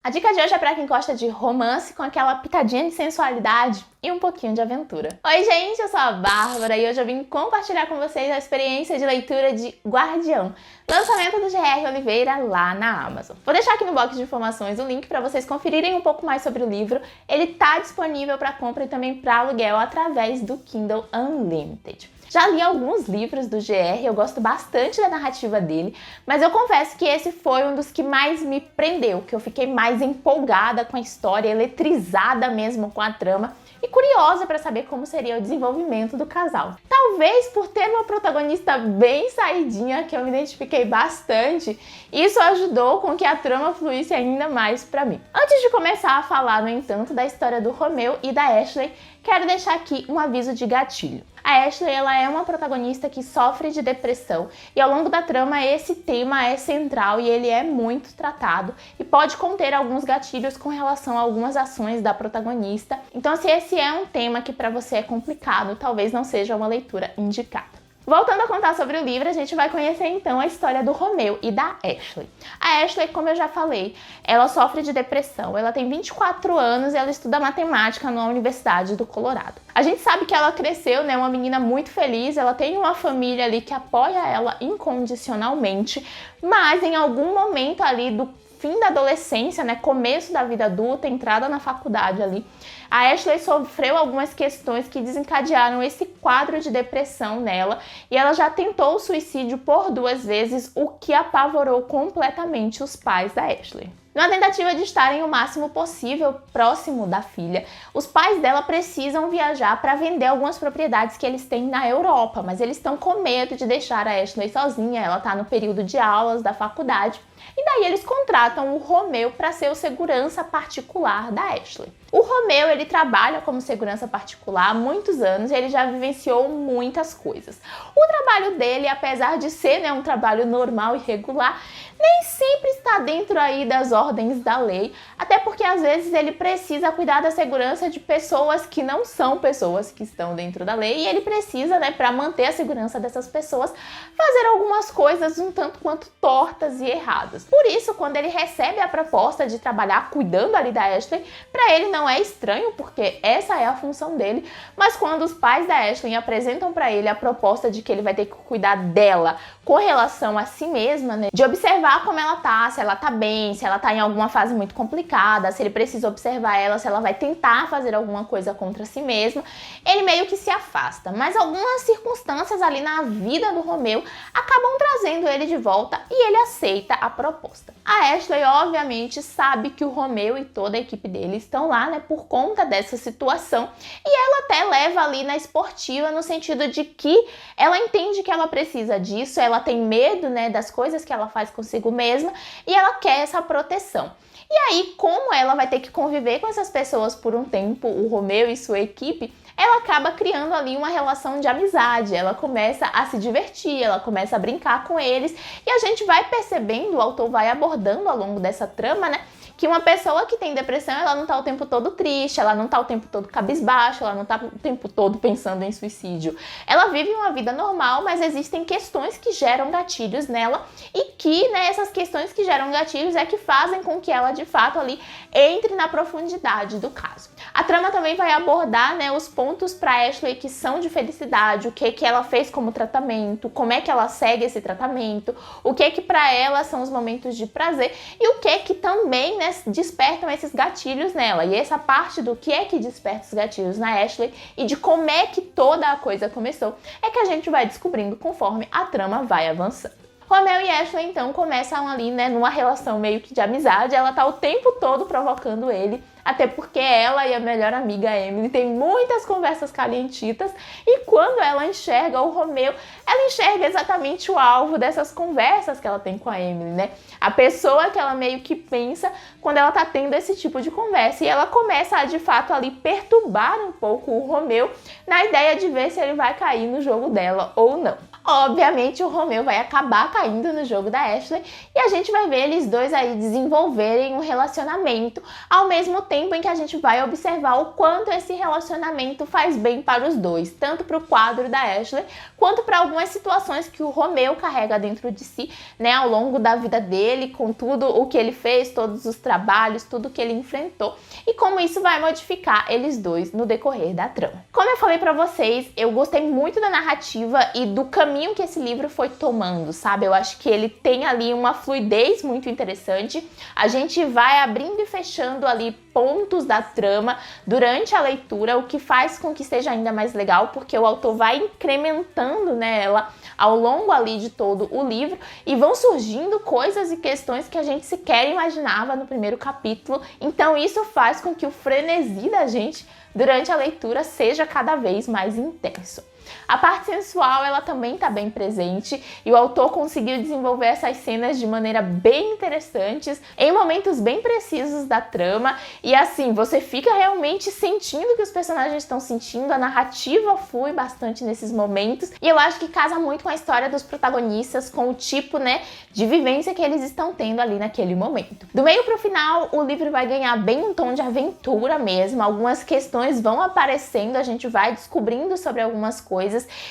A dica de hoje é para quem gosta de romance com aquela pitadinha de sensualidade e um pouquinho de aventura. Oi gente, eu sou a Bárbara e hoje eu vim compartilhar com vocês a experiência de leitura de Guardião, lançamento do G.R. Oliveira lá na Amazon. Vou deixar aqui no box de informações o link para vocês conferirem um pouco mais sobre o livro. Ele está disponível para compra e também para aluguel através do Kindle Unlimited. Já li alguns livros do GR, eu gosto bastante da narrativa dele, mas eu confesso que esse foi um dos que mais me prendeu, que eu fiquei mais empolgada com a história, eletrizada mesmo com a trama e curiosa para saber como seria o desenvolvimento do casal. Talvez por ter uma protagonista bem saidinha, que eu me identifiquei bastante, isso ajudou com que a trama fluísse ainda mais para mim. Antes de começar a falar, no entanto, da história do Romeu e da Ashley, quero deixar aqui um aviso de gatilho. A Ashley, ela é uma protagonista que sofre de depressão e ao longo da trama esse tema é central e ele é muito tratado e pode conter alguns gatilhos com relação a algumas ações da protagonista. Então, se esse é um tema que para você é complicado, talvez não seja uma leitura indicada. Voltando a contar sobre o livro, a gente vai conhecer então a história do Romeu e da Ashley. A Ashley, como eu já falei, ela sofre de depressão, ela tem 24 anos e ela estuda matemática na Universidade do Colorado. A gente sabe que ela cresceu, né, uma menina muito feliz, ela tem uma família ali que apoia ela incondicionalmente, mas em algum momento ali do fim da adolescência, né, começo da vida adulta, entrada na faculdade ali, a Ashley sofreu algumas questões que desencadearam esse quadro de depressão nela e ela já tentou o suicídio por 2 vezes, o que apavorou completamente os pais da Ashley. Numa tentativa de estarem o máximo possível próximo da filha, os pais dela precisam viajar para vender algumas propriedades que eles têm na Europa, mas eles estão com medo de deixar a Ashley sozinha, ela está no período de aulas da faculdade, e daí eles contratam o Romeu para ser o segurança particular da Ashley. O Romeu, ele trabalha como segurança particular há muitos anos e ele já vivenciou muitas coisas. O trabalho dele, apesar de ser, né, um trabalho normal e regular, nem sempre está dentro aí das ordens da lei, até porque às vezes ele precisa cuidar da segurança de pessoas que não são pessoas que estão dentro da lei e ele precisa, né, para manter a segurança dessas pessoas, fazer algumas coisas um tanto quanto tortas e erradas. Por isso, quando ele recebe a proposta de trabalhar cuidando ali da Ashley, para ele não é estranho, porque essa é a função dele, mas quando os pais da Ashley apresentam para ele a proposta de que ele vai ter que cuidar dela com relação a si mesma, né, de observar como ela tá, se ela tá bem, se ela tá em alguma fase muito complicada, se ele precisa observar ela, se ela vai tentar fazer alguma coisa contra si mesma, ele meio que se afasta. Mas algumas circunstâncias ali na vida do Romeu acabam trazendo ele de volta e ele aceita a proposta. A Ashley, obviamente, sabe que o Romeu e toda a equipe dele estão lá, né, por conta dessa situação, e ela até leva ali na esportiva no sentido de que ela entende que ela precisa disso, ela tem medo, né, das coisas que ela faz consigo mesma e ela quer essa proteção. E aí, como ela vai ter que conviver com essas pessoas por um tempo, o Romeu e sua equipe, ela acaba criando ali uma relação de amizade, ela começa a se divertir, ela começa a brincar com eles e a gente vai percebendo, o autor vai abordando ao longo dessa trama, né, que uma pessoa que tem depressão, ela não tá o tempo todo triste, ela não tá o tempo todo cabisbaixo, ela não tá o tempo todo pensando em suicídio. Ela vive uma vida normal, mas existem questões que geram gatilhos nela e que, né, essas questões que geram gatilhos é que fazem com que ela, de fato, ali entre na profundidade do caso. A trama também vai abordar, né, os pontos para Ashley que são de felicidade, o que ela fez como tratamento, como é que ela segue esse tratamento, o que para ela são os momentos de prazer e o que também, né, despertam esses gatilhos nela. E essa parte do que é que desperta os gatilhos na Ashley e de como é que toda a coisa começou é que a gente vai descobrindo conforme a trama vai avançando. Romeu e Ashley então começam ali, né, numa relação meio que de amizade, ela tá o tempo todo provocando ele, até porque ela e a melhor amiga Emily têm muitas conversas calientitas e quando ela enxerga o Romeu, ela enxerga exatamente o alvo dessas conversas que ela tem com a Emily, né? A pessoa que ela meio que pensa quando ela tá tendo esse tipo de conversa e ela começa a, de fato, ali perturbar um pouco o Romeu na ideia de ver se ele vai cair no jogo dela ou não. Obviamente o Romeu vai acabar caindo no jogo da Ashley e a gente vai ver eles dois aí desenvolverem um relacionamento, ao mesmo tempo em que a gente vai observar o quanto esse relacionamento faz bem para os dois, tanto para o quadro da Ashley, quanto para algumas situações que o Romeu carrega dentro de si, né, ao longo da vida dele, com tudo o que ele fez, todos os trabalhos, tudo que ele enfrentou, e como isso vai modificar eles dois no decorrer da trama. Como eu falei para vocês, eu gostei muito da narrativa e do caminho que esse livro foi tomando, sabe? Eu acho que ele tem ali uma fluidez muito interessante. A gente vai abrindo e fechando ali pontos da trama durante a leitura, o que faz com que seja ainda mais legal, porque o autor vai incrementando nela ao longo ali de todo o livro e vão surgindo coisas e questões que a gente sequer imaginava no primeiro capítulo. Então isso faz com que o frenesi da gente durante a leitura seja cada vez mais intenso. A parte sensual, ela também está bem presente e o autor conseguiu desenvolver essas cenas de maneira bem interessantes, em momentos bem precisos da trama, e assim, você fica realmente sentindo o que os personagens estão sentindo, a narrativa flui bastante nesses momentos, e eu acho que casa muito com a história dos protagonistas, com o tipo, né, de vivência que eles estão tendo ali naquele momento. Do meio pro final, o livro vai ganhar bem um tom de aventura mesmo, algumas questões vão aparecendo, a gente vai descobrindo sobre algumas coisas,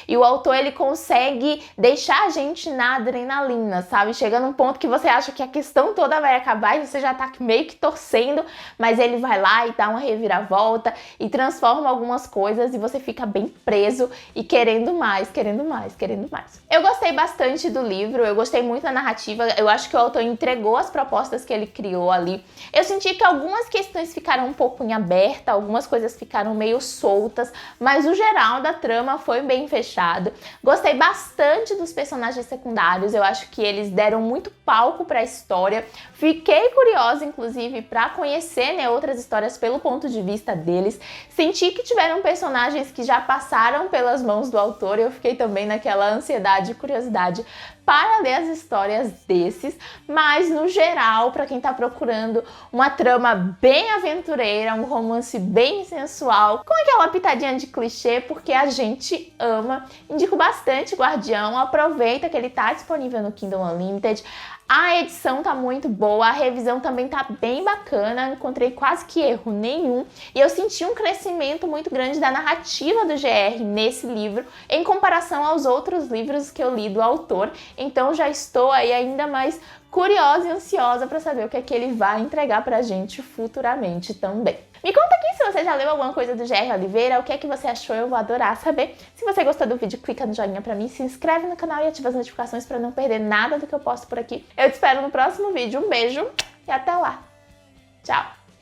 e o autor ele consegue deixar a gente na adrenalina, sabe? Chega num ponto que você acha que a questão toda vai acabar e você já tá meio que torcendo, mas ele vai lá e dá uma reviravolta e transforma algumas coisas e você fica bem preso e querendo mais, querendo mais, querendo mais. Eu gostei bastante do livro, eu gostei muito da narrativa, eu acho que o autor entregou as propostas que ele criou ali. Eu senti que algumas questões ficaram um pouco em aberta, algumas coisas ficaram meio soltas, mas o geral da trama foi bem fechado. Gostei bastante dos personagens secundários, eu acho que eles deram muito palco para a história. Fiquei curiosa, inclusive, para conhecer, né, outras histórias pelo ponto de vista deles. Senti que tiveram personagens que já passaram pelas mãos do autor e eu fiquei também naquela ansiedade e curiosidade para ler as histórias desses, mas no geral, para quem tá procurando uma trama bem aventureira, um romance bem sensual, com aquela pitadinha de clichê, porque a gente ama, indico bastante Guardião, aproveita que ele tá disponível no Kindle Unlimited. A edição tá muito boa, a revisão também tá bem bacana, não encontrei quase que erro nenhum e eu senti um crescimento muito grande da narrativa do GR nesse livro em comparação aos outros livros que eu li do autor, então já estou aí ainda mais curiosa e ansiosa para saber o que é que ele vai entregar pra gente futuramente também. Me conta aqui se você já leu alguma coisa do GR Oliveira, o que é que você achou, eu vou adorar saber. Se você gostou do vídeo, clica no joinha pra mim, se inscreve no canal e ativa as notificações para não perder nada do que eu posto por aqui. Eu te espero no próximo vídeo, um beijo e até lá! Tchau!